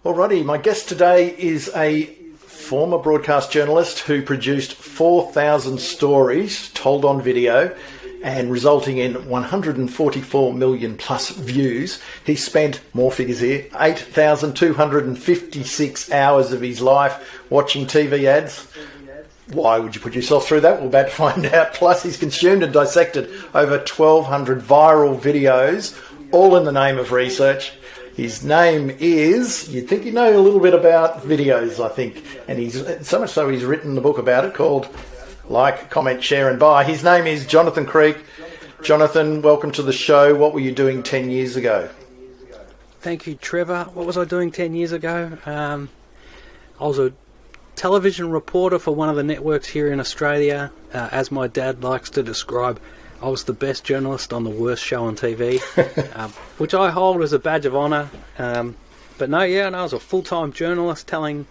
Alrighty, my guest today is a former broadcast journalist who produced 4,000 stories told on video and resulting in 144 million plus views. He spent, more figures here, 8,256 hours of his life watching TV ads. Why would you put yourself through that? We're about to find out. Plus, he's consumed and dissected over 1,200 viral videos, all in the name of research. His name is, you'd think you know a little bit about videos, I think. And he's so much so he's written a book about it called Like, Comment, Share and Buy. His name is Jonathan Creek. Jonathan, welcome to the show. What were you doing 10 years ago? Thank you, Trevor. What was I doing 10 years ago? I was a television reporter for one of the networks here in Australia. As my dad likes to describe, I was the best journalist on the worst show on TV, which I hold as a badge of honour. But I was a full-time journalist telling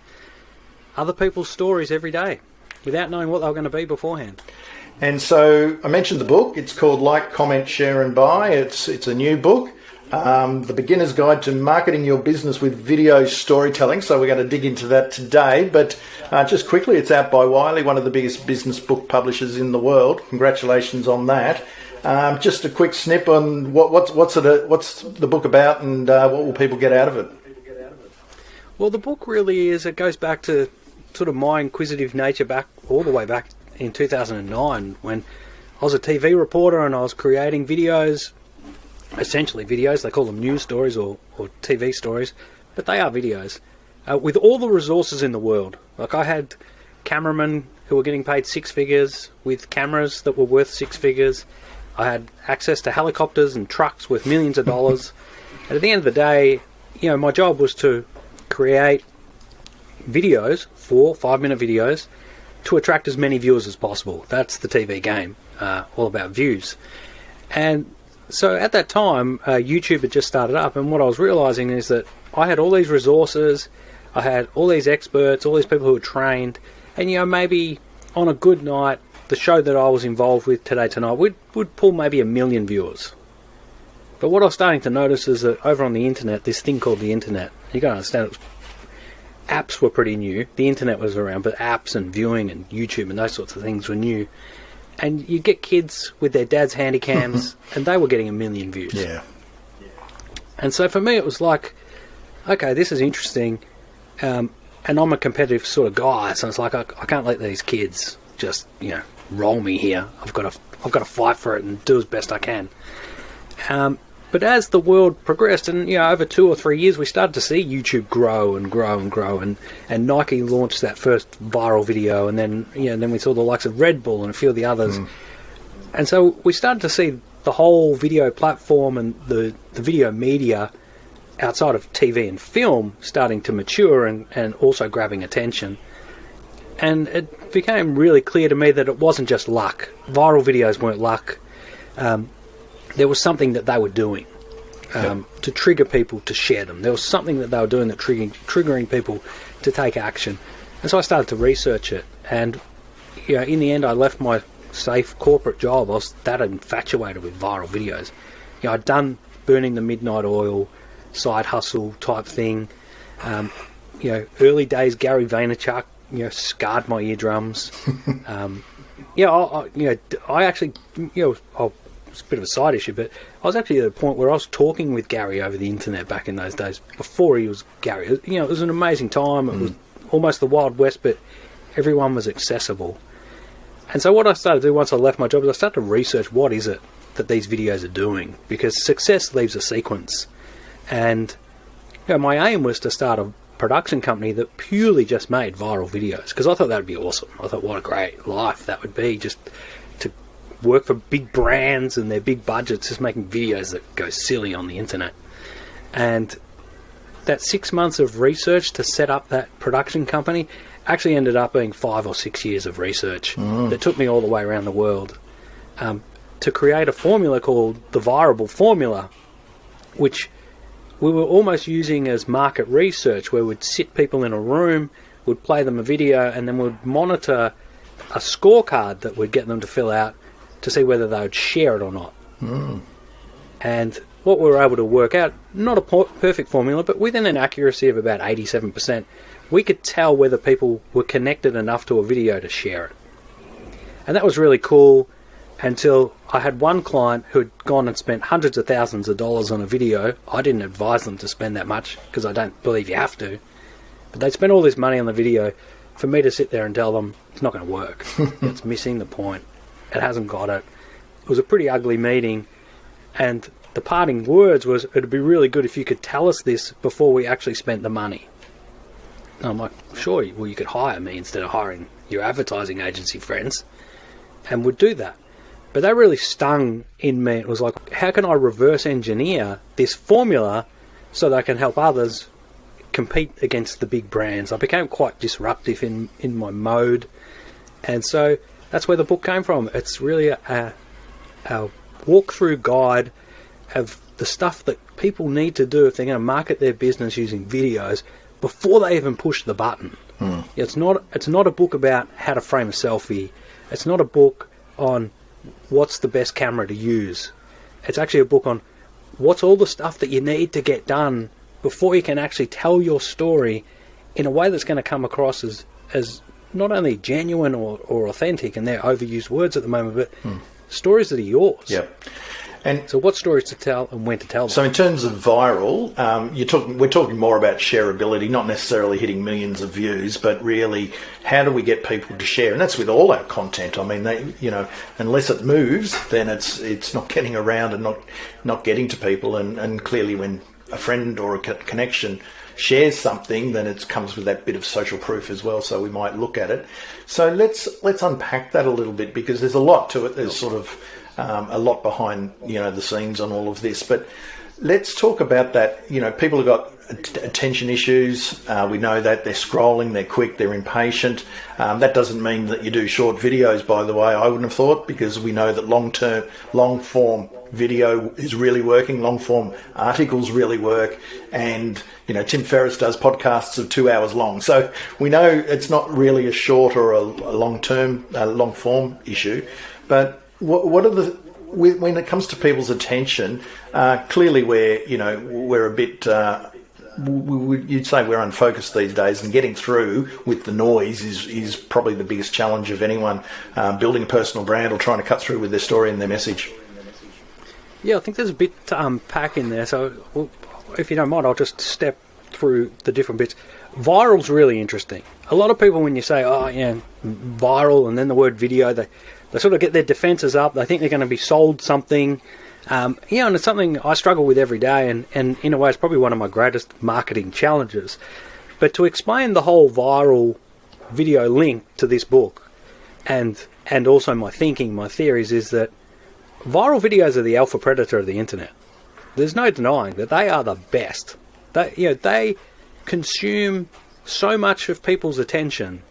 other people's stories every day without knowing what they were going to be beforehand. And so I mentioned the book. It's called Like, Comment, Share and Buy. It's a new book, The Beginner's Guide to Marketing Your Business with Video Storytelling. So we're going to dig into that today. But just quickly, it's out by Wiley, one of the biggest business book publishers in the world. Congratulations on that. Just a quick snip on what's the book about and what will people get out of it? Well, the book really it goes back to sort of my inquisitive nature all the way back in 2009 when I was a TV reporter and I was creating videos, essentially videos. They call them news stories or TV stories, but they are videos. With all the resources in the world. Like I had cameramen who were getting paid six figures with cameras that were worth six figures. I had access to helicopters and trucks worth millions of dollars. And at the end of the day, my job was to create videos, 4 5-minute videos, to attract as many viewers as possible. That's the TV game, all about views. And so at that time, YouTube had just started up, and what I was realising is that I had all these resources, I had all these experts, all these people who were trained, and maybe on a good night, the show that I was involved with Today Tonight would pull maybe 1 million viewers. But what I was starting to notice is that over on the internet, this thing called the internet, you got to understand, apps were pretty new. The internet was around, but apps and viewing and YouTube and those sorts of things were new. And you get kids with their dad's handycams, and they were getting 1 million views. Yeah. And so for me, it was like, okay, this is interesting. And I'm a competitive sort of guy, so it's like I can't let these kids just roll me here. I've got to fight for it and do as best I can. But as the world progressed, and over 2 or 3 years, we started to see YouTube grow and grow and grow, and Nike launched that first viral video, and then then we saw the likes of Red Bull and a few of the others, and so we started to see the whole video platform and the video media outside of TV and film starting to mature and also grabbing attention. And it became really clear to me that it wasn't just luck. Viral videos weren't luck. There was something that they were doing to trigger people to share them. There was something that they were doing that triggering people to take action. And so I started to research it. And in the end, I left my safe corporate job. I was that infatuated with viral videos. I'd done Burning the Midnight Oil, side hustle type thing. Early days Gary Vaynerchuk, scarred my eardrums. I actually, it's a bit of a side issue, but I was actually at a point where I was talking with Gary over the internet back in those days, before he was Gary. It was an amazing time. It was almost the Wild West, but everyone was accessible. And so what I started to do once I left my job is I started to research what is it that these videos are doing, because success leaves a sequence. And my aim was to start a production company that purely just made viral videos, because I thought that would be awesome. I thought what a great life that would be, just to work for big brands and their big budgets, just making videos that go silly on the internet. And that 6 months of research to set up that production company actually ended up being 5 or 6 years of research that took me all the way around the world to create a formula called the Virable formula, which we were almost using as market research, where we'd sit people in a room, we'd play them a video, and then we'd monitor a scorecard that would get them to fill out to see whether they would share it or not. And what we were able to work out, not a perfect formula, but within an accuracy of about 87%, we could tell whether people were connected enough to a video to share it. And that was really cool until I had one client who had gone and spent hundreds of thousands of dollars on a video. I didn't advise them to spend that much because I don't believe you have to. But they spent all this money on the video for me to sit there and tell them it's not going to work. It's missing the point. It hasn't got it. It was a pretty ugly meeting, and the parting words was, it'd be really good if you could tell us this before we actually spent the money. And I'm like, sure, well, you could hire me instead of hiring your advertising agency friends, and would do that. But that really stung in me. It was like, how can I reverse engineer this formula so that I can help others compete against the big brands? I became quite disruptive in my mode, and so that's where the book came from. It's really a walkthrough guide of the stuff that people need to do if they're going to market their business using videos before they even push the button. It's not a book about how to frame a selfie. It's not a book on what's the best camera to use. It's actually a book on what's all the stuff that you need to get done before you can actually tell your story in a way that's going to come across as not only genuine or authentic, and they're overused words at the moment, but stories that are yours. Yep. And so what stories to tell and when to tell them. So in terms of viral, we're talking more about shareability, not necessarily hitting millions of views, but really how do we get people to share? And that's with all our content. I mean, unless it moves, then it's not getting around and not getting to people. And clearly when a friend or a connection shares something, then it comes with that bit of social proof as well. So we might look at it. So let's unpack that a little bit, because there's a lot to it. There's sort of a lot behind the scenes on all of this, but let's talk about that. People have got attention issues. We know that they're scrolling, they're quick, they're impatient. That doesn't mean that you do short videos, by the way. I wouldn't have thought, because we know that long form video is really working. Long form articles really work, and Tim Ferriss does podcasts of 2 hours long. So we know it's not really a short or a long form issue, but what are when it comes to people's attention? Clearly, we're a bit. You'd say we're unfocused these days, and getting through with the noise is probably the biggest challenge of anyone building a personal brand or trying to cut through with their story and their message. Yeah, I think there's a bit to unpack in there. So, if you don't mind, I'll just step through the different bits. Viral's really interesting. A lot of people, when you say, viral, and then the word video, they sort of get their defences up. They think they're going to be sold something. And it's something I struggle with every day, and in a way it's probably one of my greatest marketing challenges. But to explain the whole viral video link to this book, and also my thinking, my theories, is that viral videos are the alpha predator of the internet. There's no denying that they are the best. They consume so much of people's attention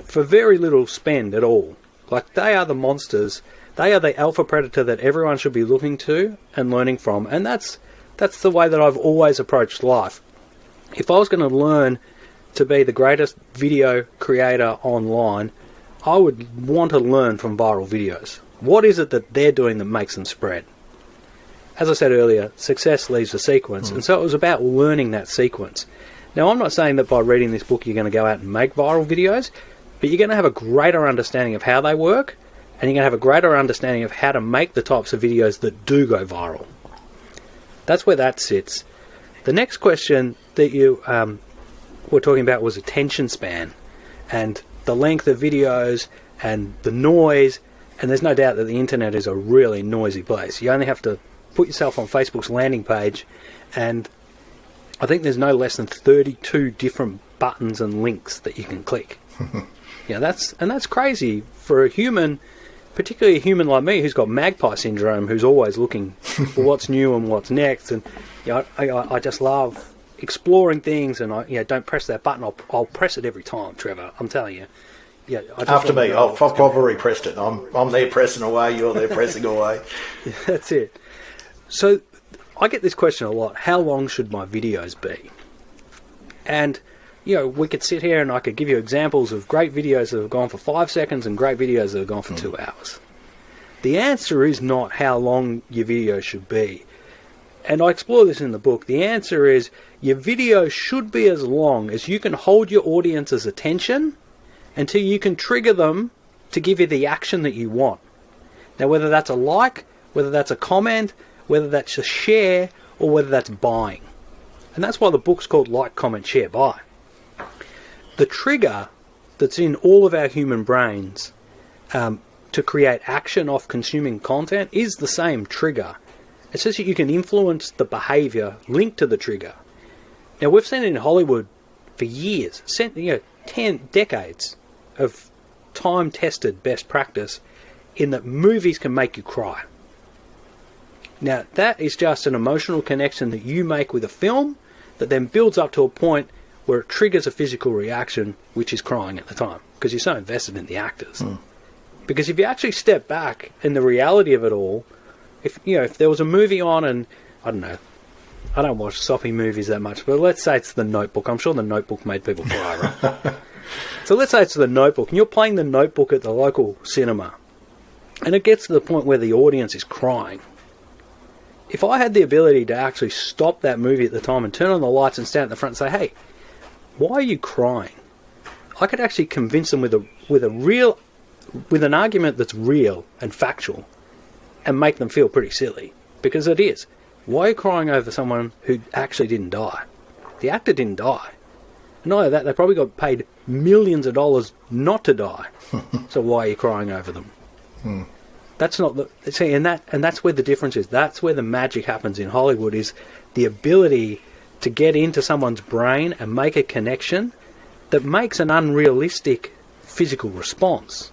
for very little spend at all. Like, they are the monsters. They are the alpha predator that everyone should be looking to and learning from. And that's the way that I've always approached life. If I was going to learn to be the greatest video creator online, I would want to learn from viral videos. What is it that they're doing that makes them spread? As I said earlier, success leaves a sequence. And so it was about learning that sequence. Now, I'm not saying that by reading this book you're going to go out and make viral videos, but you're going to have a greater understanding of how they work, and you're going to have a greater understanding of how to make the types of videos that do go viral. That's where that sits. The next question that you were talking about was attention span, and the length of videos, and the noise, and there's no doubt that the internet is a really noisy place. You only have to put yourself on Facebook's landing page, and I think there's no less than 32 different buttons and links that you can click. That's crazy for a human, particularly a human like me who's got magpie syndrome, who's always looking for what's new and what's next. And I just love exploring things, and don't press that button. I'll press it every time, Trevor. I'm telling you. After me, I've already pressed it. I'm there pressing away. You're there pressing away. That's it. So I get this question a lot: how long should my videos be? And we could sit here and I could give you examples of great videos that have gone for 5 seconds and great videos that have gone for 2 hours. The answer is not how long your video should be. and I explore this in the book, the answer is your video should be as long as you can hold your audience's attention until you can trigger them to give you the action that you want. Now, whether that's a like, whether that's a comment, whether that's a share, or whether that's buying. And that's why the book's called Like, Comment, Share, Buy. The trigger that's in all of our human brains to create action off consuming content is the same trigger. It says that you can influence the behavior linked to the trigger. Now, we've seen it in Hollywood for years, 10 decades of time-tested best practice in that movies can make you cry. Now, that is just an emotional connection that you make with a film that then builds up to a point where it triggers a physical reaction, which is crying at the time, because you're so invested in the actors. Because if you actually step back in the reality of it all, if there was a movie on, and I don't know, I don't watch soppy movies that much, but let's say it's The Notebook. I'm sure The Notebook made people cry, right? So let's say it's The Notebook, and you're playing The Notebook at the local cinema, and it gets to the point where the audience is crying. If I had the ability to actually stop that movie at the time and turn on the lights and stand at the front and say, hey, why are you crying? I could actually convince them with an argument that's real and factual and make them feel pretty silly. Because it is. Why are you crying over someone who actually didn't die? The actor didn't die. Not only that, they probably got paid millions of dollars not to die. So why are you crying over them? That's not the see, and that's where the difference is. That's where the magic happens in Hollywood, is the ability to get into someone's brain and make a connection that makes an unrealistic physical response.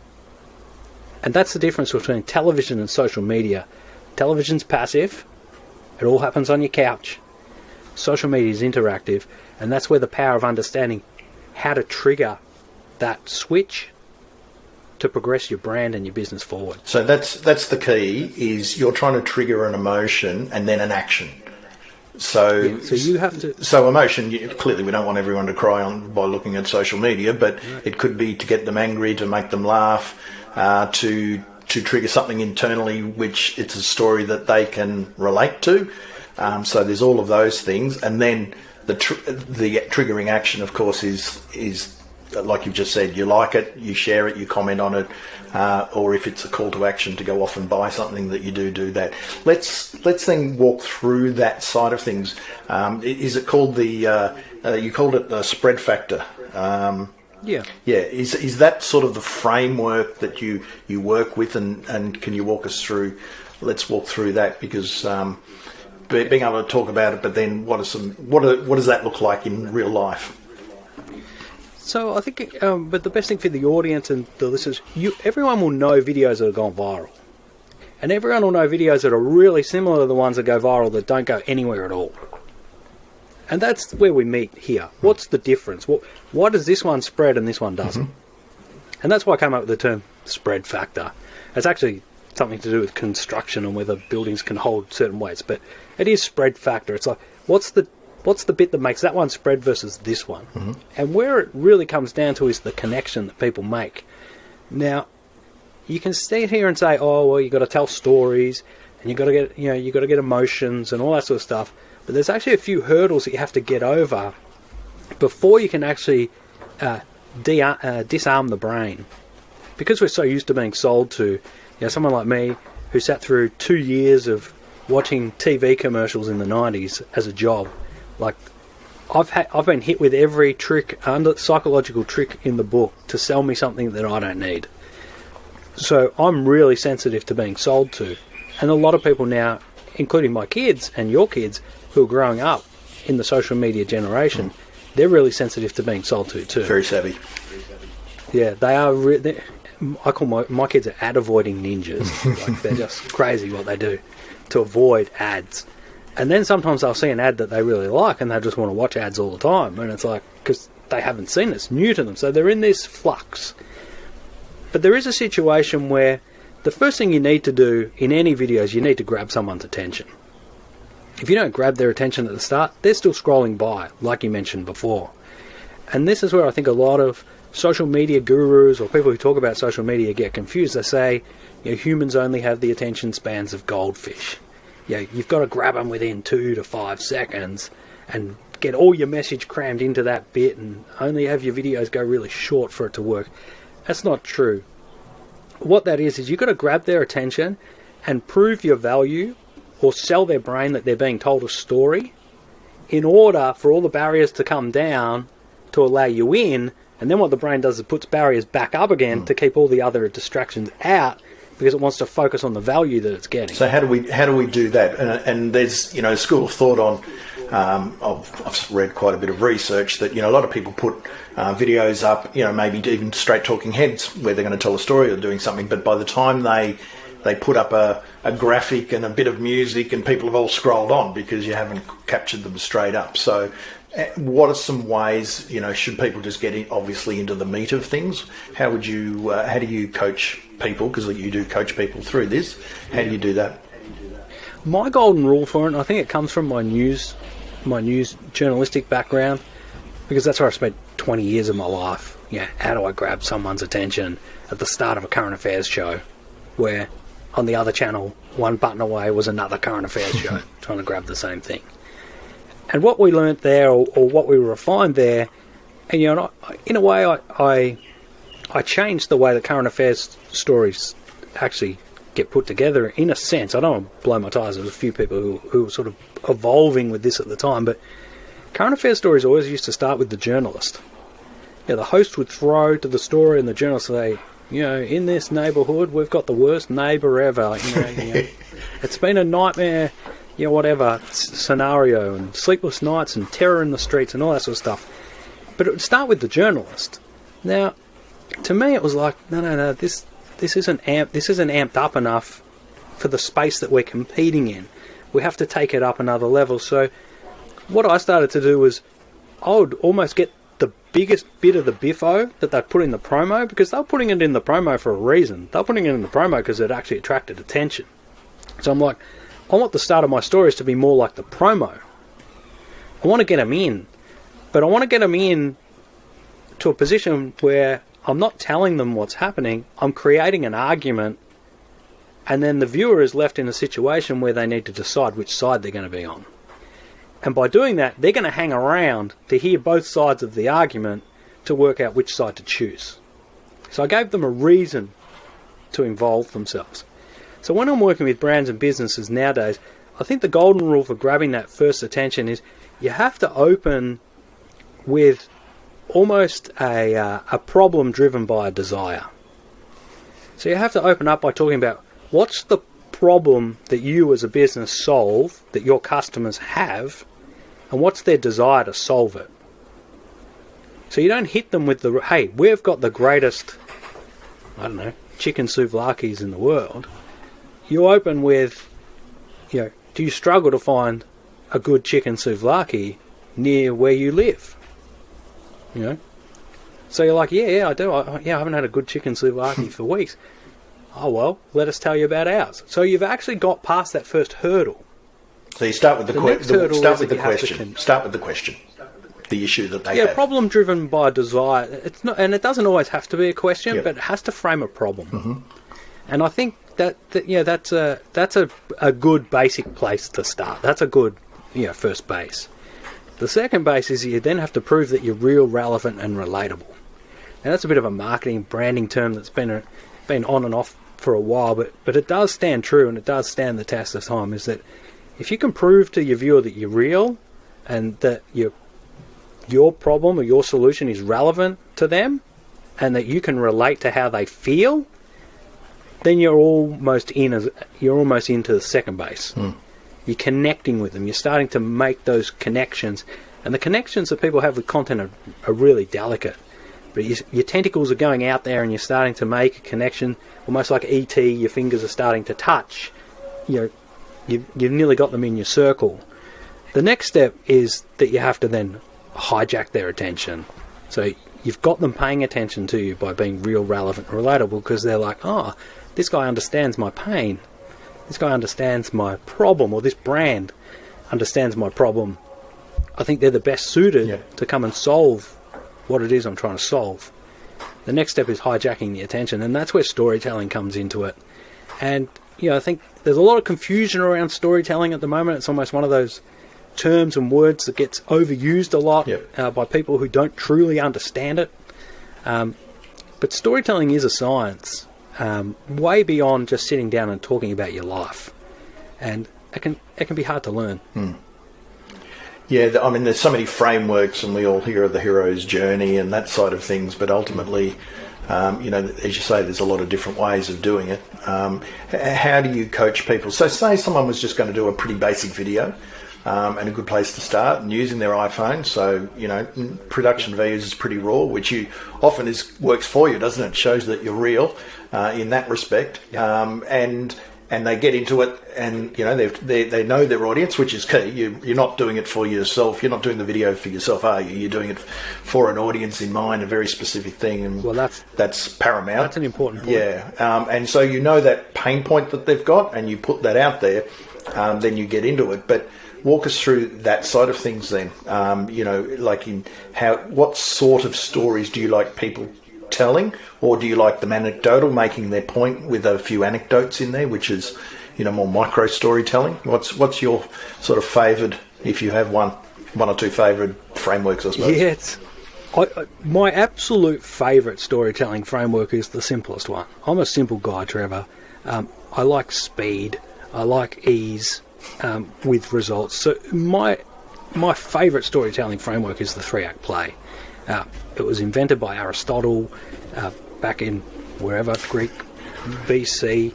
And that's the difference between television and social media. Television's passive. It all happens on your couch. Social media is interactive, and that's where the power of understanding how to trigger that switch to progress your brand and your business forward. So that's the key, is you're trying to trigger an emotion and then an action. So you have to. So emotion, clearly we don't want everyone to cry by looking at social media, but it could be to get them angry, to make them laugh, to trigger something internally, which it's a story that they can relate to. So there's all of those things, and then the triggering action, of course, is like you've just said. You like it, you share it, you comment on it, or if it's a call to action to go off and buy something, that you do that. Let's then walk through that side of things. Is it called you called it the spread factor? Yeah. Is that sort of the framework that you work with, and can you walk us through? Let's walk through that, because being able to talk about it, but then what does that look like in real life? So I think, but the best thing for the audience and the listeners, everyone will know videos that have gone viral, and everyone will know videos that are really similar to the ones that go viral that don't go anywhere at all. And that's where we meet here. What's the difference? Why does this one spread and this one doesn't? And that's why I came up with the term spread factor. It's actually something to do with construction and whether buildings can hold certain weights, but it is spread factor. It's like, what's the bit that makes that one spread versus this one? And where it really comes down to is the connection that people make. Now, you can stand here and say, oh, well, you've got to tell stories, and you've got to get emotions and all that sort of stuff. But there's actually a few hurdles that you have to get over before you can actually disarm the brain. Because we're so used to being sold to, someone like me who sat through 2 years of watching TV commercials in the 90s as a job. Like, I've been hit with every psychological trick in the book to sell me something that I don't need. So I'm really sensitive to being sold to. And a lot of people now, including my kids and your kids, who are growing up in the social media generation, they're really sensitive to being sold to too. Very savvy. Yeah, they are. I call my kids are ad avoiding ninjas. Like, they're just crazy what they do to avoid ads. And then sometimes they'll see an ad that they really like, and they just want to watch ads all the time. And it's like, because they haven't seen it, it's new to them. So they're in this flux. But there is a situation where the first thing you need to do in any video is you need to grab someone's attention. If you don't grab their attention at the start, they're still scrolling by, like you mentioned before. And this is where I think a lot of social media gurus or people who talk about social media get confused. They say, humans only have the attention spans of goldfish. you've got to grab them within 2 to 5 seconds and get all your message crammed into that bit and only have your videos go really short for it to work. That's not true. What that is you've got to grab their attention and prove your value or sell their brain that they're being told a story in order for all the barriers to come down to allow you in. And then what the brain does is it puts barriers back up again to keep all the other distractions out, because it wants to focus on the value that it's getting. So how do we do that? And there's a school of thought on. I've read quite a bit of research that a lot of people put videos up, maybe even straight talking heads where they're going to tell a story or doing something, but by the time they put up a graphic and a bit of music, and people have all scrolled on because you haven't captured them straight up. So what are some ways, should people just get obviously into the meat of things? How do you coach people? Because you do coach people through this. How do you do that? My golden rule for it, and I think it comes from my news journalistic background, because that's where I spent 20 years of my life. How do I grab someone's attention at the start of a current affairs show, where on the other channel, one button away was another current affairs show trying to grab the same thing. And what we learnt there, or what we refined there, and in a way, I changed the way that current affairs stories actually get put together. In a sense, I don't want to blow my tyres. There's a few people who were sort of evolving with this at the time, but current affairs stories always used to start with the journalist. The host would throw to the story, and the journalist would say, in this neighbourhood, we've got the worst neighbour ever. It's been a nightmare. Whatever scenario, and sleepless nights and terror in the streets and all that sort of stuff. But it would start with the journalist. Now, to me, it was like, no, this isn't amped up enough for the space that we're competing in. We have to take it up another level. So what I started to do was I would almost get the biggest bit of the biffo that they'd put in the promo, because they were putting it in the promo for a reason. They were putting it in the promo because it actually attracted attention. So I'm like, I want the start of my stories to be more like the promo. I want to get them in, but I want to get them in to a position where I'm not telling them what's happening, I'm creating an argument, and then the viewer is left in a situation where they need to decide which side they're going to be on. And by doing that, they're going to hang around to hear both sides of the argument to work out which side to choose. So I gave them a reason to involve themselves. So when I'm working with brands and businesses nowadays, I think the golden rule for grabbing that first attention is you have to open with almost a problem driven by a desire. So you have to open up by talking about what's the problem that you as a business solve, that your customers have, and what's their desire to solve it. So you don't hit them with the, hey, we've got the greatest, chicken souvlaki's in the world. You open with, do you struggle to find a good chicken souvlaki near where you live? So you're like, yeah, I do. I haven't had a good chicken souvlaki for weeks. Oh, well, let us tell you about ours. So you've actually got past that first hurdle. So you start with the question. Start with the question. The issue that they have. Problem driven by desire. It's not, and it doesn't always have to be a question, but it has to frame a problem. Mm-hmm. And I think that's a good basic place to start. That's a good first base. The second base is you then have to prove that you're real, relevant, and relatable. Now that's a bit of a marketing branding term that's been on and off for a while, but it does stand true, and it does stand the test of time. Is that if you can prove to your viewer that you're real and that your problem or your solution is relevant to them, and that you can relate to how they feel, then you're almost into the second base. You're connecting with them. You're starting to make those connections, and the connections that people have with content are really delicate. But your tentacles are going out there, and you're starting to make a connection, almost like E.T. Your fingers are starting to touch. You've nearly got them in your circle. The next step is that you have to then hijack their attention. So you've got them paying attention to you by being real, relevant, and relatable, because they're like, oh, this guy understands my pain. This guy understands my problem, or this brand understands my problem. I think they're the best suited to come and solve what it is I'm trying to solve. The next step is hijacking the attention, and that's where storytelling comes into it. And I think there's a lot of confusion around storytelling at the moment. It's almost one of those terms and words that gets overused a lot by people who don't truly understand it. But storytelling is a science, way beyond just sitting down and talking about your life, and it can be hard to learn. Yeah, I mean, there's so many frameworks, and we all hear of the hero's journey and that side of things, but ultimately, as you say, there's a lot of different ways of doing it. How do you coach people? So say someone was just going to do a pretty basic video, and a good place to start, and using their iPhone. So, production values is pretty raw, which often works for you, doesn't it? Shows that you're real in that respect. And they get into it, and they know their audience, which is key. You're not doing it for yourself. You're not doing the video for yourself, are you? You're doing it for an audience in mind, a very specific thing, and that's paramount. That's an important point. Yeah, and so that pain point that they've got, and you put that out there, then you get into it. But walk us through that side of things then. What sort of stories do you like people telling, or do you like them anecdotal, making their point with a few anecdotes in there, which is more micro storytelling? What's your sort of favoured, if you have one or two favoured frameworks, I suppose? My absolute favourite storytelling framework is the simplest one. I'm a simple guy, Trevor. I like speed, I like ease with results. So my favourite storytelling framework is the 3-act play. It was invented by Aristotle back in wherever, Greek, BC.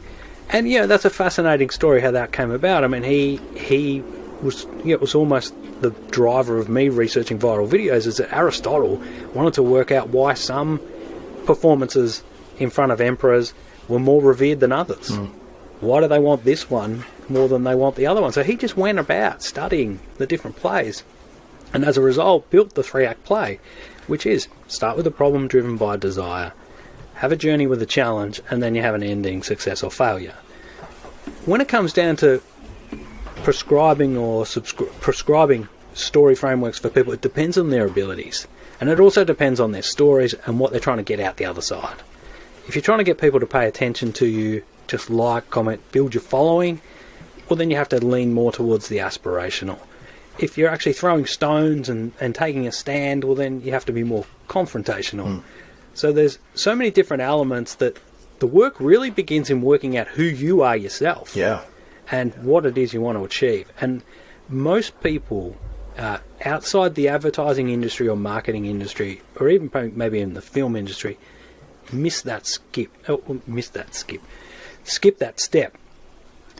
And that's a fascinating story how that came about. I mean, he was, it was almost the driver of me researching viral videos, is that Aristotle wanted to work out why some performances in front of emperors were more revered than others. Why do they want this one more than they want the other one? So he just went about studying the different plays, and as a result built the 3-act play, which is start with a problem driven by desire, have a journey with a challenge, and then you have an ending, success or failure. When it comes down to prescribing story frameworks for people, it depends on their abilities, and it also depends on their stories and what they're trying to get out the other side. If you're trying to get people to pay attention to you, just like, comment, build your following, well, then you have to lean more towards the aspirational. If you're actually throwing stones and taking a stand, well, then you have to be more confrontational. So there's so many different elements that the work really begins in working out who you are yourself. And what it is you want to achieve. And most people outside the advertising industry or marketing industry, or even maybe in the film industry, skip that step.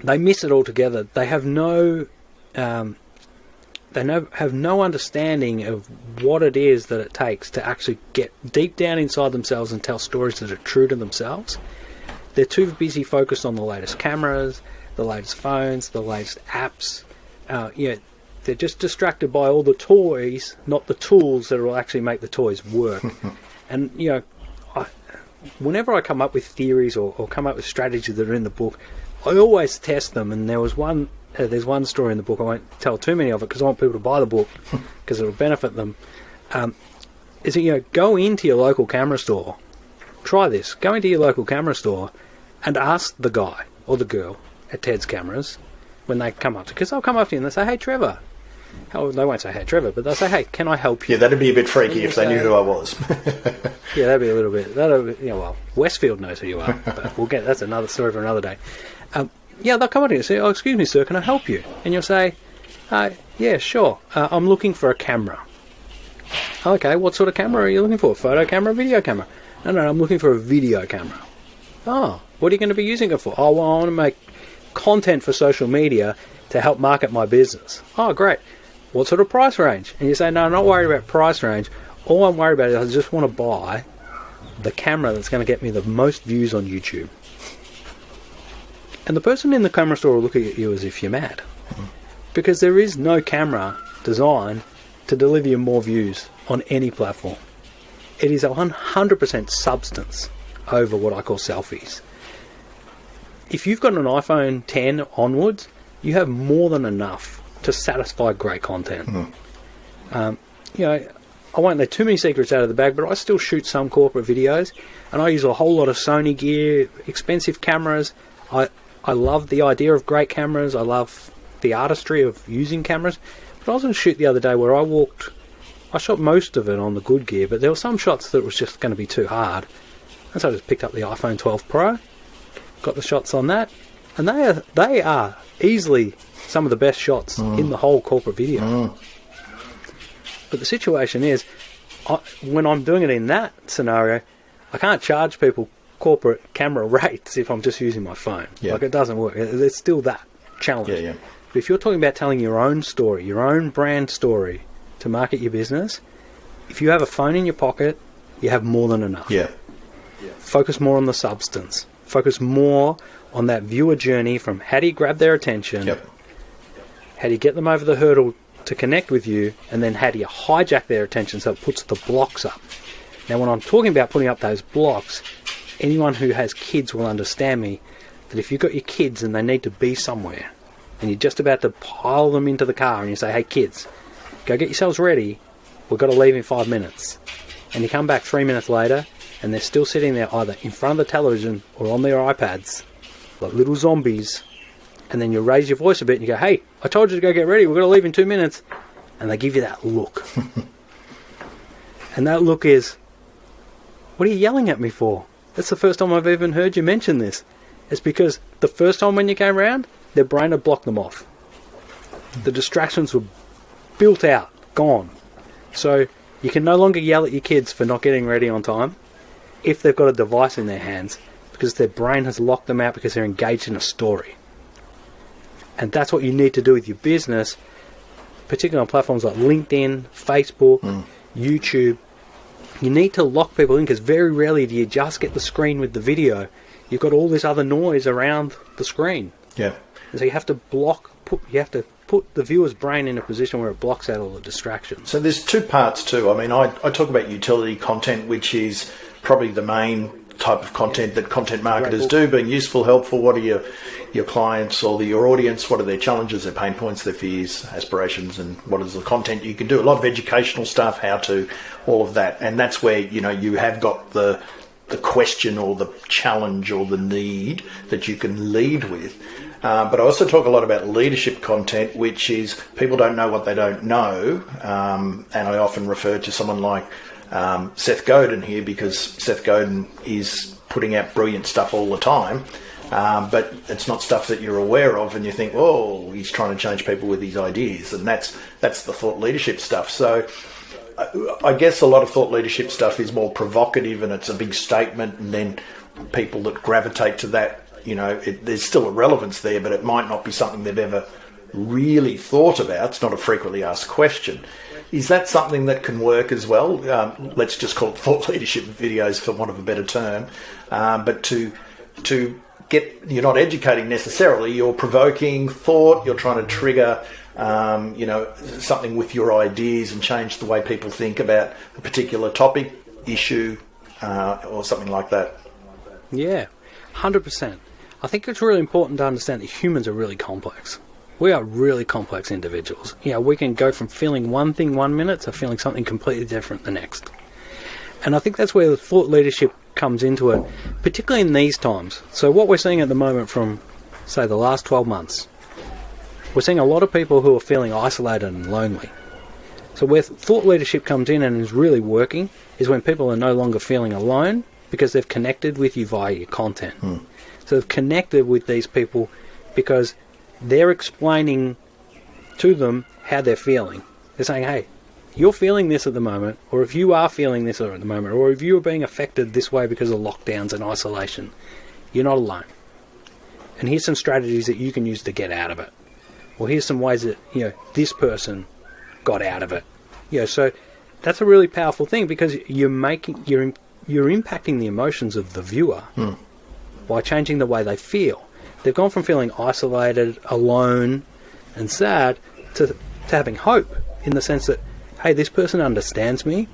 They miss it altogether. They have no understanding of what it is that it takes to actually get deep down inside themselves and tell stories that are true to themselves. They're too busy focused on the latest cameras, the latest phones, the latest apps. They're just distracted by all the toys, not the tools that will actually make the toys work. And whenever I come up with theories or come up with strategies that are in the book, I always test them. And there's one story in the book, I won't tell too many of it because I want people to buy the book because it will benefit them. Is that, go into your local camera store. Try this. Go into your local camera store and ask the guy or the girl at Ted's Cameras when they come up to, because they'll come up to you and they say, "Hey, Trevor." They won't say, "Hey, Trevor," but they'll say, "Hey, can I help you?" Yeah, that'd be a bit freaky if they knew who I was. Yeah, that'd be a little bit. Well, Westfield knows who you are, but that's another story for another day. They'll come up to you and say, "Oh, excuse me, sir, can I help you?" And you'll say, "Yeah, sure. I'm looking for a camera." "Okay, what sort of camera are you looking for? Photo camera, video camera?" No, I'm looking for a video camera." "Oh, what are you going to be using it for?" "Oh, well, I want to make content for social media to help market my business." "Oh, great. What sort of price range?" And you say, "No, I'm not worried about price range. All I'm worried about is I just want to buy the camera that's going to get me the most views on YouTube." And the person in the camera store will look at you as if you're mad. Because there is no camera designed to deliver you more views on any platform. It is 100% substance over what I call selfies. If you've got an iPhone 10 onwards, you have more than enough to satisfy great content. I won't let too many secrets out of the bag, but I still shoot some corporate videos, and I use a whole lot of Sony gear, expensive cameras. I I love the idea of great cameras. I love the artistry of using cameras. But I was on a shoot the other day where I shot most of it on the good gear, but there were some shots that was just going to be too hard. And so I just picked up the iPhone 12 Pro, got the shots on that, and they are easily some of the best shots in the whole corporate video. But the situation is, when I'm doing it in that scenario, I can't charge people corporate camera rates if I'm just using my phone. Yeah. Like, it doesn't work. There's still that challenge. Yeah. But if you're talking about telling your own story, your own brand story to market your business, if you have a phone in your pocket, you have more than enough. Yeah. Focus more on the substance. Focus more on that viewer journey from how do you grab their attention, how do you get them over the hurdle to connect with you, and then how do you hijack their attention so it puts the blocks up. Now, when I'm talking about putting up those blocks, anyone who has kids will understand me that if you've got your kids and they need to be somewhere and you're just about to pile them into the car and you say, hey kids, go get yourselves ready, we've got to leave in 5 minutes, and you come back 3 minutes later and they're still sitting there either in front of the television or on their iPads like little zombies, and then you raise your voice a bit and you go, hey, I told you to go get ready, we're going to leave in 2 minutes, and they give you that look. And that look is, what are you yelling at me for? That's the first time I've even heard you mention this. It's because the first time when you came round, their brain had blocked them off. The distractions were built out, gone. So you can no longer yell at your kids for not getting ready on time if they've got a device in their hands, because their brain has locked them out because they're engaged in a story. And that's what you need to do with your business, particularly on platforms like LinkedIn, Facebook, YouTube. You need to lock people in, because very rarely do you just get the screen with the video. You've got all this other noise around the screen. Yeah. And so you have to put the viewer's brain in a position where it blocks out all the distractions. So there's two parts too. I mean, I talk about utility content, which is probably the main type of content that content marketers do, being useful, helpful. What are your clients or your audience, what are their challenges, their pain points, their fears, aspirations, and what is the content you can do? A lot of educational stuff, how to, all of that. And that's where, you have got the question or the challenge or the need that you can lead with. But I also talk a lot about leadership content, which is people don't know what they don't know. And I often refer to someone like Seth Godin here, because Seth Godin is putting out brilliant stuff all the time. But it's not stuff that you're aware of, and you think, oh, he's trying to change people with his ideas, and that's the thought leadership stuff. So I guess a lot of thought leadership stuff is more provocative, and it's a big statement, and then people that gravitate to that, there's still a relevance there, but it might not be something they've ever really thought about. It's not a frequently asked question. Is that something that can work as well? Let's just call it thought leadership videos, for want of a better term, but to you're not educating necessarily, you're provoking thought, you're trying to trigger something with your ideas and change the way people think about a particular topic, issue, or something like that. Yeah, 100%. I think it's really important to understand that humans are really complex. We are really complex individuals. We can go from feeling one thing 1 minute to feeling something completely different the next. And I think that's where the thought leadership comes into it, particularly in these times. So what we're seeing at the moment from, say, the last 12 months, we're seeing a lot of people who are feeling isolated and lonely. So where thought leadership comes in and is really working is when people are no longer feeling alone, because they've connected with you via your content. So they've connected with these people because they're explaining to them how they're feeling. They're saying, hey, you're feeling this at the moment, or if you are feeling this at the moment, or if you're being affected this way because of lockdowns and isolation, you're not alone. And here's some strategies that you can use to get out of it. Or here's some ways that, this person got out of it. So that's a really powerful thing, because you're impacting the emotions of the viewer by changing the way they feel. They've gone from feeling isolated, alone, and sad to having hope, in the sense that, hey, this person understands me,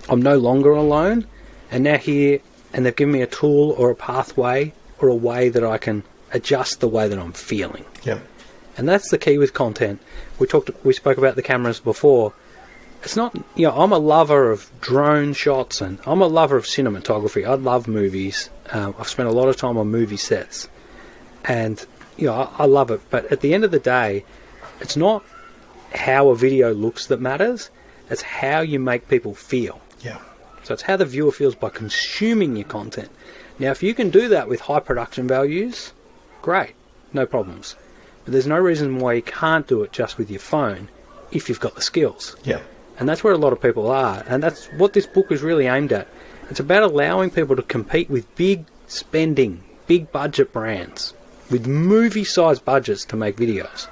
I'm no longer alone, and now here, and they've given me a tool or a pathway or a way that I can adjust the way that I'm feeling. Yeah. And that's the key with content. We spoke about the cameras before. It's not, I'm a lover of drone shots, and I'm a lover of cinematography. I love movies. I've spent a lot of time on movie sets. And, I love it. But at the end of the day, it's not how a video looks that matters. It's how you make people feel. Yeah. So it's how the viewer feels by consuming your content. Now, if you can do that with high production values, great, no problems. But there's no reason why you can't do it just with your phone if you've got the skills. Yeah. And that's where a lot of people are. And that's what this book is really aimed at. It's about allowing people to compete with big spending, big budget brands with movie-sized budgets to make videos.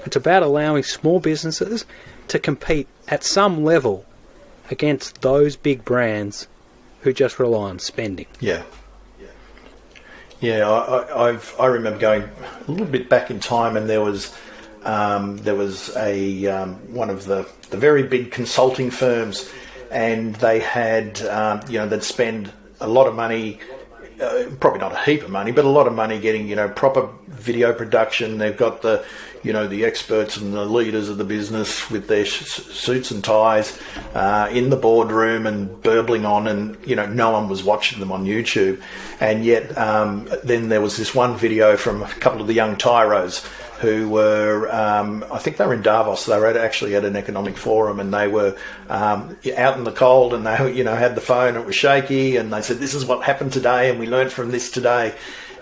It's about allowing small businesses to compete at some level against those big brands who just rely on spending. Yeah. Yeah, I remember going a little bit back in time, and there was a one of the very big consulting firms, and they had they'd spend a lot of money, probably not a heap of money, but a lot of money getting proper video production. They've got the experts and the leaders of the business with their suits and ties in the boardroom and burbling on, and no one was watching them on YouTube. And yet then there was this one video from a couple of the young tyros who were, I think they were in Davos. They were actually at an economic forum, and they were out in the cold, and they had the phone. It was shaky, and they said, "This is what happened today, and we learned from this today."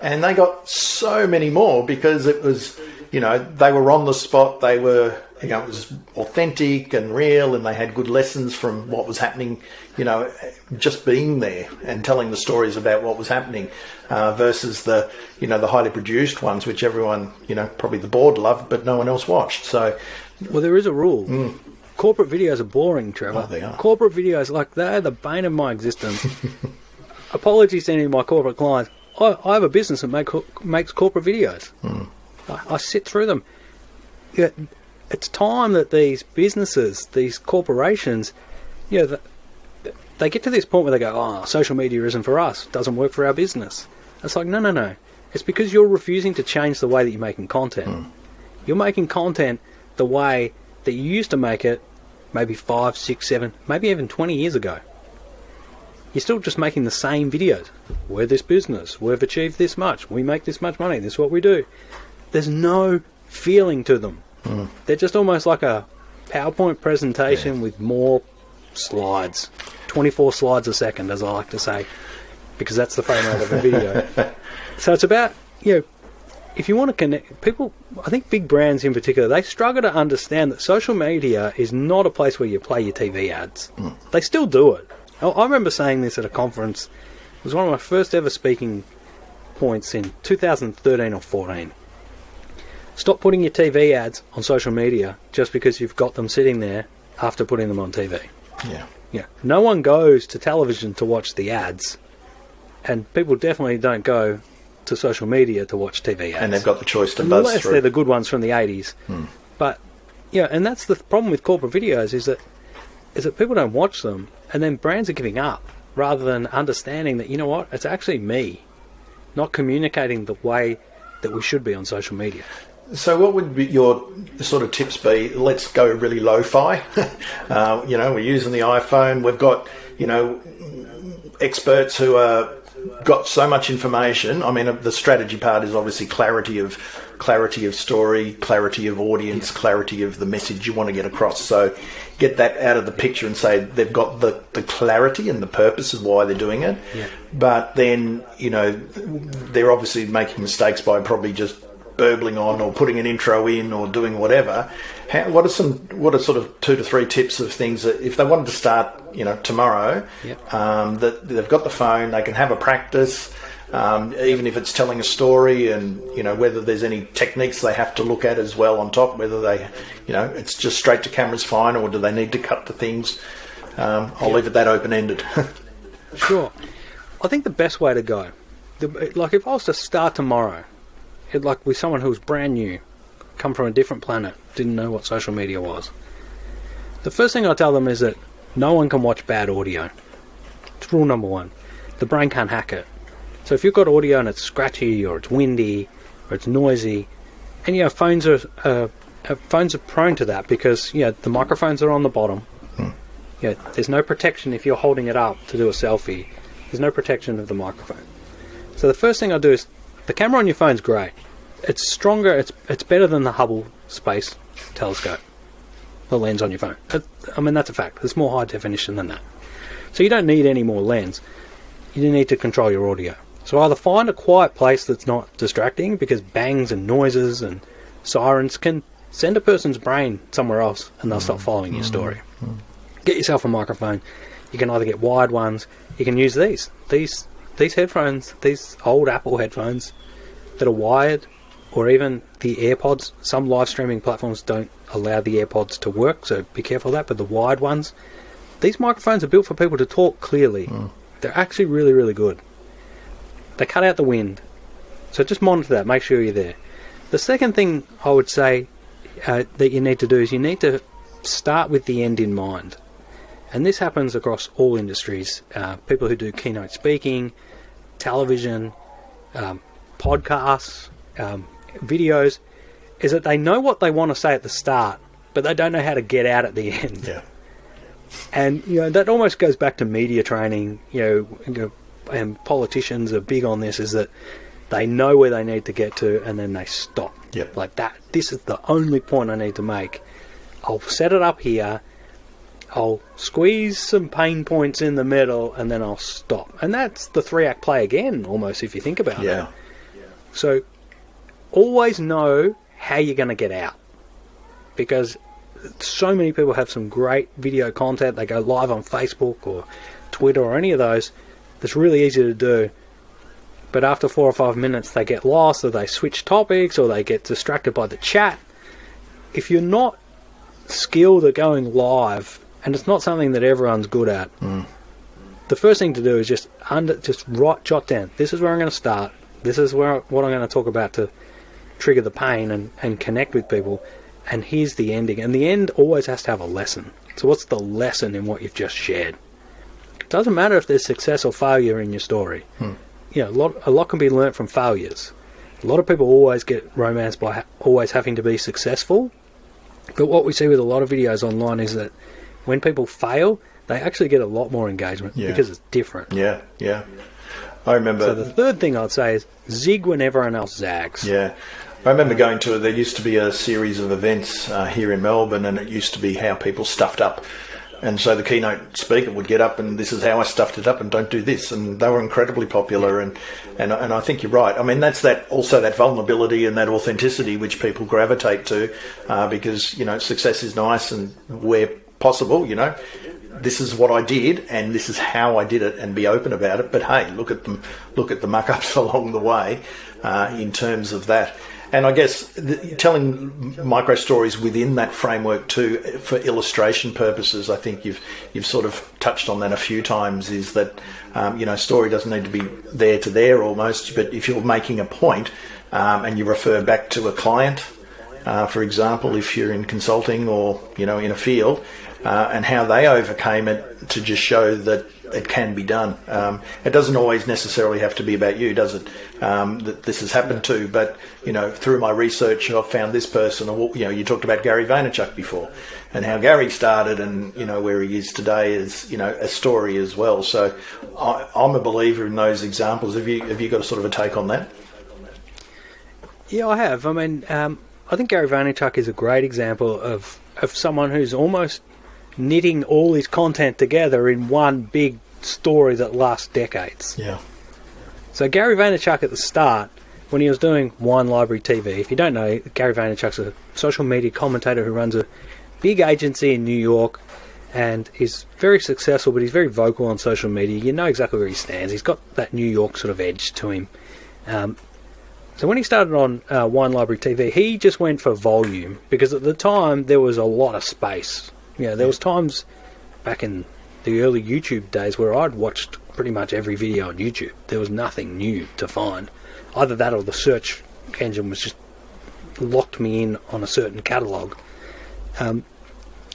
And they got so many more because it was, they were on the spot. They were, it was authentic and real, and they had good lessons from what was happening, just being there and telling the stories about what was happening, versus the, the highly produced ones, which everyone, probably the board loved, but no one else watched. So, well, there is a rule. Corporate videos are boring, Trevor. Oh, they are. Corporate videos, they're the bane of my existence. Apologies to any of my corporate clients. I have a business that makes corporate videos. I sit through them. It's time that these businesses, these corporations, they get to this point where they go, "Oh, social media isn't for us. It doesn't work for our business." It's like, no. It's because you're refusing to change the way that you're making content. You're making content the way that you used to make it maybe 5, 6, 7, maybe even 20 years ago. You're still just making the same videos. We're this business. We've achieved this much. We make this much money. This is what we do. There's no feeling to them. They're just almost like a PowerPoint presentation with more slides. 24 slides a second, as I like to say, because that's the frame rate of a video. So it's about, if you want to connect people, I think big brands in particular, they struggle to understand that social media is not a place where you play your TV ads. They still do it. I remember saying this at a conference. It was one of my first ever speaking points in 2013 or 14. Stop putting your TV ads on social media just because you've got them sitting there after putting them on TV. Yeah. No one goes to television to watch the ads, and people definitely don't go to social media to watch TV ads. And they've got the choice to buzz unless through. They're the good ones from the 80s. But and that's the problem with corporate videos is that people don't watch them, and then brands are giving up rather than understanding that, it's actually me not communicating the way that we should be on social media. So what would be your sort of tips be? Let's go really lo-fi. We're using the iPhone. We've got, experts who are got so much information. I mean, the strategy part is obviously clarity of story, clarity of audience, clarity of the message you want to get across. So get that out of the picture and say they've got the clarity and the purpose of why they're doing it. Yeah. But then, they're obviously making mistakes by probably just burbling on or putting an intro in or doing whatever. What are sort of 2 to 3 tips of things that if they wanted to start, tomorrow, that they've got the phone, they can have a practice, even if it's telling a story, and whether there's any techniques they have to look at as well on top, whether they, it's just straight to camera's fine, or do they need to cut to things? I'll leave it that open-ended. Sure. I think the best way to go, if I was to start tomorrow, with someone who was brand new, come from a different planet, didn't know what social media was, the first thing I tell them is that no one can watch bad audio. It's rule number 1. The brain can't hack it. So if you've got audio and it's scratchy or it's windy or it's noisy, and phones are prone to that because the microphones are on the bottom. There's no protection if you're holding it up to do a selfie. There's no protection of the microphone. So the first thing I do is The camera on your phone's great. It's stronger. It's better than the Hubble Space Telescope. The lens on your phone. I mean, that's a fact. It's more high definition than that. So you don't need any more lens. You need to control your audio. So either find a quiet place that's not distracting, because bangs and noises and sirens can send a person's brain somewhere else and they'll stop following your story. Get yourself a microphone. You can either get wired ones. You can use these headphones, these old Apple headphones that are wired, or even the AirPods. Some live streaming platforms don't allow the AirPods to work, so be careful of that, but the wired ones, these microphones are built for people to talk clearly. They're actually really, really good. They cut out the wind. So just monitor that, make sure you're there. The second thing I would say that you need to do is you need to start with the end in mind. And this happens across all industries. People who do keynote speaking, television, podcasts, videos, is that they know what they want to say at the start, but they don't know how to get out at the end. Yeah. And that almost goes back to media training. And politicians are big on this, is that they know where they need to get to and then they stop. Yep. Like that. This is the only point I need to make. I'll set it up here. I'll squeeze some pain points in the middle and then I'll stop. And that's the 3-act play again, almost, if you think about it. So always know how you're going to get out, because so many people have some great video content. They go live on Facebook or Twitter or any of those. That's really easy to do. But after 4 or 5 minutes, they get lost, or they switch topics, or they get distracted by the chat. If you're not skilled at going live, and it's not something that everyone's good at, the first thing to do is just jot down, this is where I'm going to start, this is what I'm going to talk about to trigger the pain and connect with people, and here's the ending. And the end always has to have a lesson. So what's the lesson in what you've just shared? It doesn't matter if there's success or failure in your story. A lot can be learnt from failures. A lot of people always get romanced by always having to be successful. But what we see with a lot of videos online is that when people fail, they actually get a lot more engagement because it's different. Yeah. I remember. So the third thing I'd say is zig when everyone else zags. Yeah. I remember going to there used to be a series of events here in Melbourne, and it used to be how people stuffed up. And so the keynote speaker would get up and this is how I stuffed it up and don't do this. And they were incredibly popular. And I think you're right. I mean, that's also that vulnerability and that authenticity which people gravitate to because, success is nice, and where possible, this is what I did and this is how I did it, and be open about it. But hey, look at the muck-ups along the way in terms of that. And I guess telling micro stories within that framework too, for illustration purposes, I think you've sort of touched on that a few times. Is that story doesn't need to be there to there almost, but if you're making a point and you refer back to a client, for example, if you're in consulting or in a field, and how they overcame it, to just show that it can be done. It doesn't always necessarily have to be about you, does it? That this has happened to, but through my research, I've found this person. Or you talked about Gary Vaynerchuk before, and how Gary started, and where he is today is a story as well. So I'm a believer in those examples. Have you got a sort of a take on that? Yeah, I have. I mean, I think Gary Vaynerchuk is a great example of someone who's almost knitting all his content together in one big story that lasts decades. Yeah. So Gary Vaynerchuk at the start, when he was doing Wine Library TV, if you don't know, Gary Vaynerchuk's a social media commentator who runs a big agency in New York, and he's very successful, but he's very vocal on social media. You know exactly where he stands. He's got that New York sort of edge to him. So when he started on Wine Library TV, he just went for volume, because at the time there was a lot of space. There was times back in the early YouTube days where I'd watched pretty much every video on YouTube. There was nothing new to find. Either that or the search engine was just locked me in on a certain catalogue.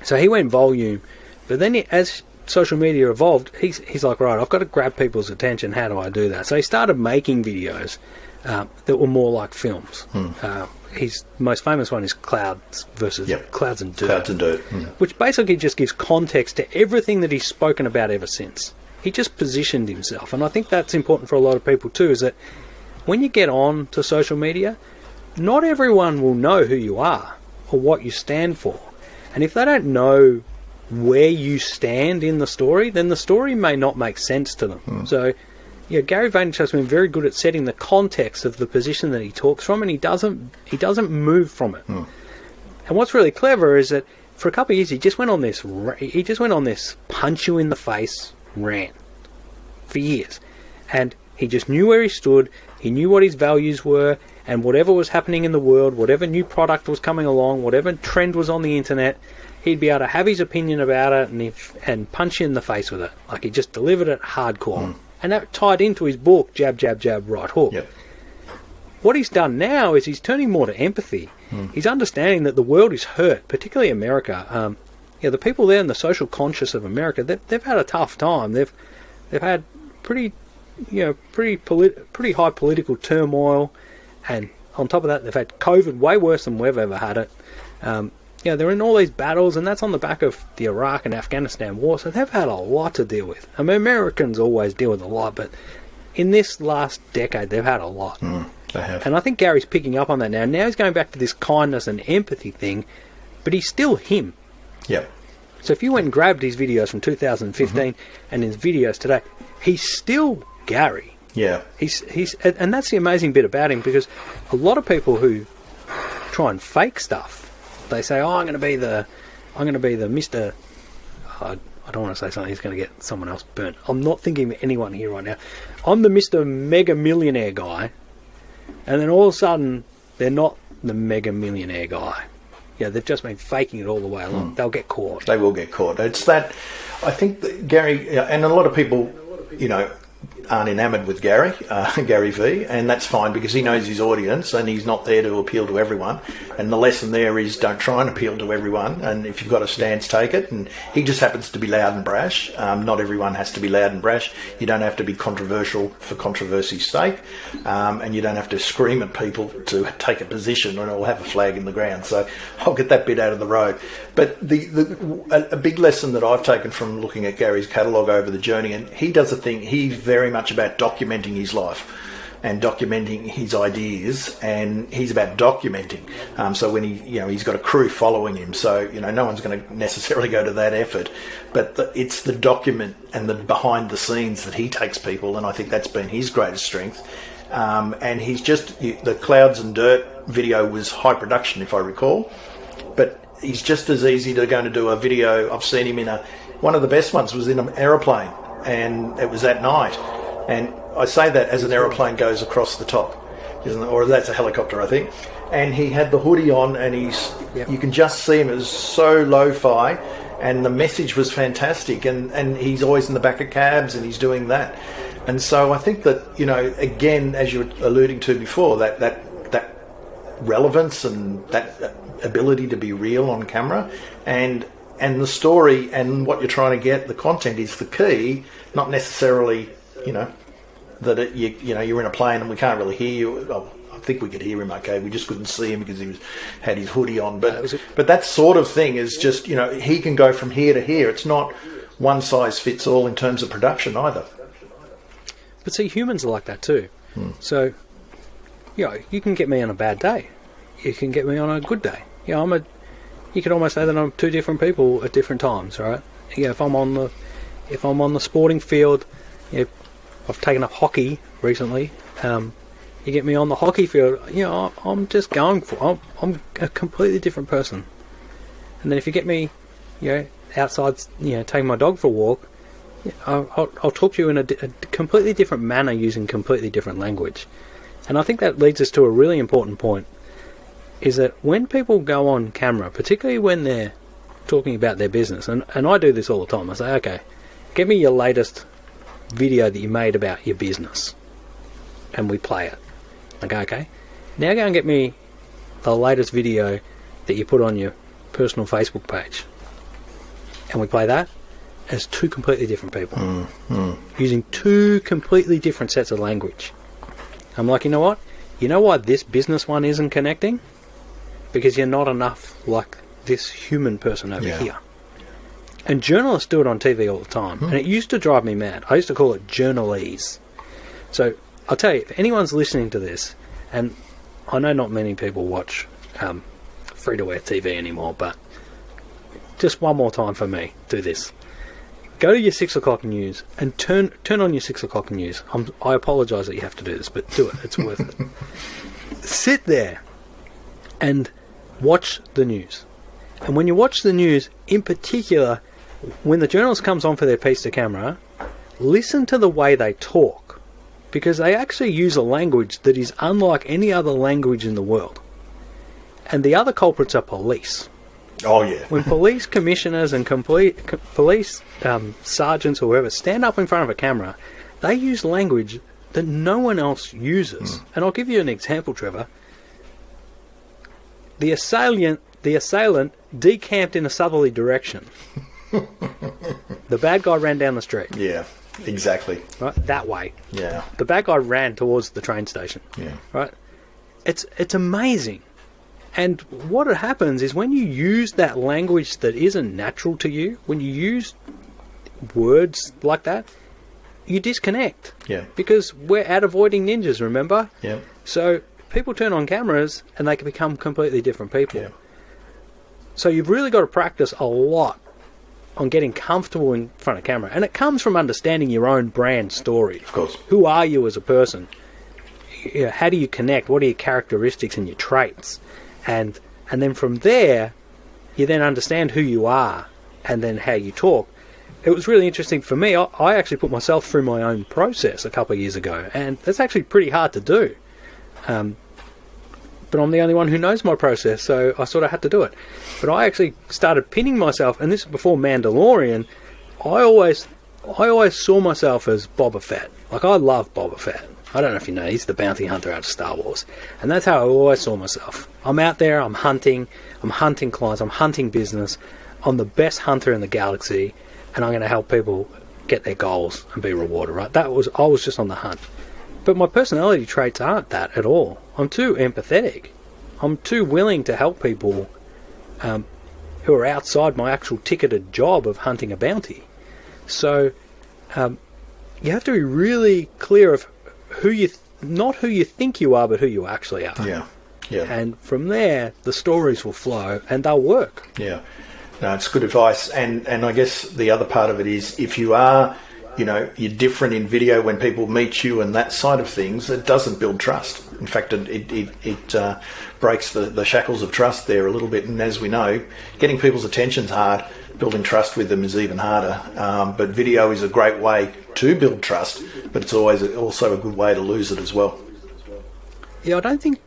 So he went volume. But then as social media evolved, he's like, right, I've got to grab people's attention. How do I do that? So he started making videos that were more like films. His most famous one is Clouds versus Clouds and Dirt. Clouds and Dirt. Which basically just gives context to everything that he's spoken about ever since. He just positioned himself. And I think that's important for a lot of people too, is that when you get on to social media, not everyone will know who you are or what you stand for. And if they don't know where you stand in the story, then the story may not make sense to them. So, Gary Vaynerchuk has been very good at setting the context of the position that he talks from, and he doesn't move from it. And what's really clever is that for a couple of years he just went on this punch you in the face rant for years, and he just knew where he stood. He knew what his values were, and whatever was happening in the world, whatever new product was coming along, whatever trend was on the internet, he'd be able to have his opinion about it and punch you in the face with it. Like, he just delivered it hardcore. And that tied into his book, Jab, Jab, Jab, Right Hook. Yep. What he's done now is he's turning more to empathy. He's understanding that the world is hurt, particularly America. The people there and the social conscious of America, they've had a tough time. They've had pretty high political turmoil, and on top of that, they've had COVID way worse than we've ever had it. They're in all these battles, and that's on the back of the Iraq and Afghanistan war, so they've had a lot to deal with. I mean, Americans always deal with a lot, but in this last decade, they've had a lot. They have. And I think Gary's picking up on that now. Now he's going back to this kindness and empathy thing, but he's still him. Yep. So if you went and grabbed his videos from 2015 and his videos today, he's still Gary. Yeah. And that's the amazing bit about him, because a lot of people who try and fake stuff, they say, I'm going to be the Mr. I don't want to say something he's going to get someone else burnt. I'm not thinking of anyone here right now. I'm the Mr. Mega Millionaire guy, and then all of a sudden they're not the Mega Millionaire guy. They've just been faking it all the way along. They'll get caught. They will get caught. It's that, I think that Gary, and a lot of people, aren't enamoured with Gary V, and that's fine, because he knows his audience and he's not there to appeal to everyone. And the lesson there is, don't try and appeal to everyone, and if you've got a stance, take it. And he just happens to be loud and brash. Not everyone has to be loud and brash. You don't have to be controversial for controversy's sake, and you don't have to scream at people to take a position or have a flag in the ground. So I'll get that bit out of the road. But a big lesson that I've taken from looking at Gary's catalogue over the journey, and he does a thing, he's very much about documenting his life and documenting his ideas, and he's about documenting. So when he's got a crew following him, so no one's going to necessarily go to that effort, but it's the document and the behind the scenes that he takes people, and I think that's been his greatest strength. And he's just, the Clouds and Dirt video was high production, if I recall, but he's just as easy to go and do a video. I've seen him one of the best ones was in an aeroplane, and it was at night. And I say that as an aeroplane goes across the top, isn't it? Or that's a helicopter, I think. And he had the hoodie on, and you can just see him. It was so lo-fi, and the message was fantastic. And he's always in the back of cabs, and he's doing that. And so I think that, again, as you were alluding to before, that relevance and that ability to be real on camera, and the story and what you're trying to get, the content is the key, not necessarily, that you're in a plane and we can't really hear you. Oh, I think we could hear him okay. We just couldn't see him because he had his hoodie on. But that sort of thing is just, he can go from here to here. It's not one size fits all in terms of production either. But see, humans are like that too. So, you can get me on a bad day. You can get me on a good day. You could almost say that I'm two different people at different times, right? If I'm on the sporting field, I've taken up hockey recently. You get me on the hockey field, I'm just going for. I'm a completely different person. And then if you get me, outside, taking my dog for a walk, I'll talk to you in a completely different manner using completely different language. And I think that leads us to a really important point, is that when people go on camera, particularly when they're talking about their business, and I do this all the time, I say, okay, get me your latest video that you made about your business, and we play it. I go, okay, now go and get me the latest video that you put on your personal Facebook page, and we play that as two completely different people, using two completely different sets of language. I'm like, you know what? You know why this business one isn't connecting? Because you're not enough like this human person over here. And journalists do it on TV all the time. And it used to drive me mad. I used to call it journalese. So I'll tell you, if anyone's listening to this, and I know not many people watch free-to-air TV anymore, but just one more time for me, do this. Go to your 6 o'clock news and turn on your 6 o'clock news. I apologise that you have to do this, but do it. It's worth it. Sit there and watch the news. And when you watch the news, in particular, when the journalist comes on for their piece to camera, listen to the way they talk, because they actually use a language that is unlike any other language in the world. And the other culprits are police. Oh, yeah. When police commissioners and police sergeants or whoever stand up in front of a camera, they use language that no one else uses. And I'll give you an example, Trevor. The assailant decamped in a southerly direction. The bad guy ran down the street. Yeah, exactly. Right, that way. Yeah. The bad guy ran towards the train station. Yeah. Right? It's amazing. And what happens is when you use that language that isn't natural to you, when you use words like that, you disconnect. Yeah. Because we're out avoiding ninjas, remember? Yeah. So people turn on cameras and they can become completely different people. Yeah. So you've really got to practice a lot on getting comfortable in front of camera. And it comes from understanding your own brand story. Of course. Who are you as a person? How do you connect? What are your characteristics and your traits? And then from there, you then understand who you are and then how you talk. It was really interesting for me. I actually put myself through my own process a couple of years ago, and that's actually pretty hard to do. But I'm the only one who knows my process, so I sort of had to do it. But I actually started pinning myself, and this is before Mandalorian. I always saw myself as Boba Fett. Like, I love Boba Fett. I don't know if you know, he's the bounty hunter out of Star Wars. And that's how I always saw myself. I'm out there, I'm hunting clients, I'm hunting business. I'm the best hunter in the galaxy, and I'm going to help people get their goals and be rewarded, right? I was just on the hunt. But my personality traits aren't that at all. I'm too empathetic. I'm too willing to help people who are outside my actual ticketed job of hunting a bounty. So you have to be really clear of not who you think you are, but who you actually are. Yeah, yeah. And from there, the stories will flow and they'll work. Yeah. No, it's good advice. And I guess the other part of it is, if you are, you're different in video when people meet you and that side of things, it doesn't build trust. In fact, it breaks the shackles of trust there a little bit. And as we know, getting people's attention's hard. Building trust with them is even harder. But video is a great way to build trust, but it's always also a good way to lose it as well. Yeah, I think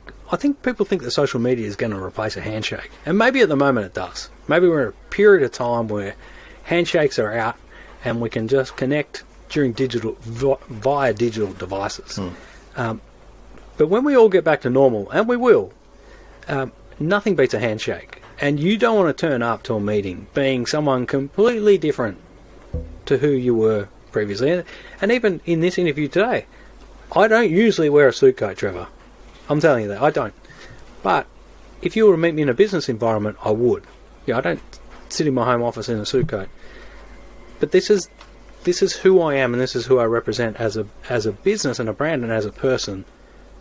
people think that social media is going to replace a handshake. And maybe at the moment it does. Maybe we're in a period of time where handshakes are out and we can just connect via digital devices. But when we all get back to normal, and we will, nothing beats a handshake. And you don't want to turn up to a meeting being someone completely different to who you were previously. And even in this interview today, I don't usually wear a suit coat, Trevor. I'm telling you that, I don't. But if you were to meet me in a business environment, I would. Yeah, I don't sit in my home office in a suit coat. But this is who I am, and this is who I represent as a business and a brand and as a person.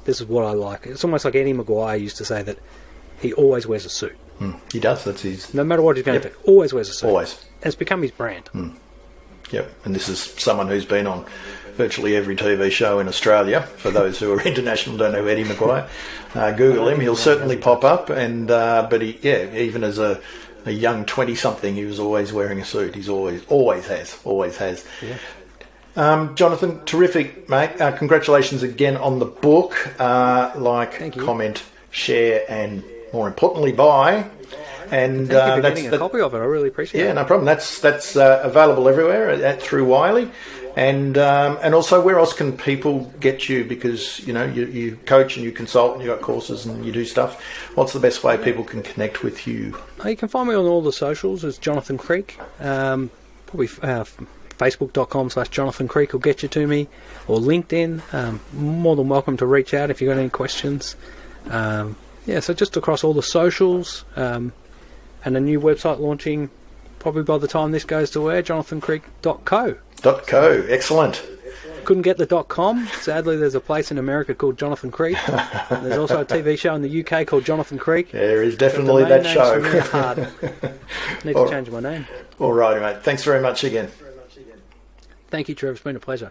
This is what I like. It's almost like Eddie Maguire used to say that he always wears a suit. He does. That's his. No matter what he's going to do, always wears a suit. Always. And it's become his brand. Yep. And this is someone who's been on virtually every TV show in Australia. For those who are international, don't know Eddie Maguire. Google him; he'll certainly pop up. And but even as a young 20-something, he was always wearing a suit. He's always has. Yeah. Jonathan, terrific, mate. Congratulations again on the book. Comment, share, and more importantly, buy. And thank you for getting a copy of it. I really appreciate it. Yeah, no problem. That's available everywhere through Wiley. And also, where else can people get you? Because you coach and you consult and you got courses and you do stuff. What's the best way people can connect with you? You can find me on all the socials as Jonathan Creek. Probably Facebook.com/Jonathan Creek will get you to me, or LinkedIn. More than welcome to reach out if you've got any questions. So just across all the socials, and a new website launching probably by the time this goes to air, jonathancreek.co. .co, excellent. couldn't get the .com. Sadly, there's a place in America called Jonathan Creek. There's also a TV show in the UK called Jonathan Creek. There is definitely that show. Need to change my name. All righty, mate. Thanks very much again. Thank you, Trevor. It's been a pleasure.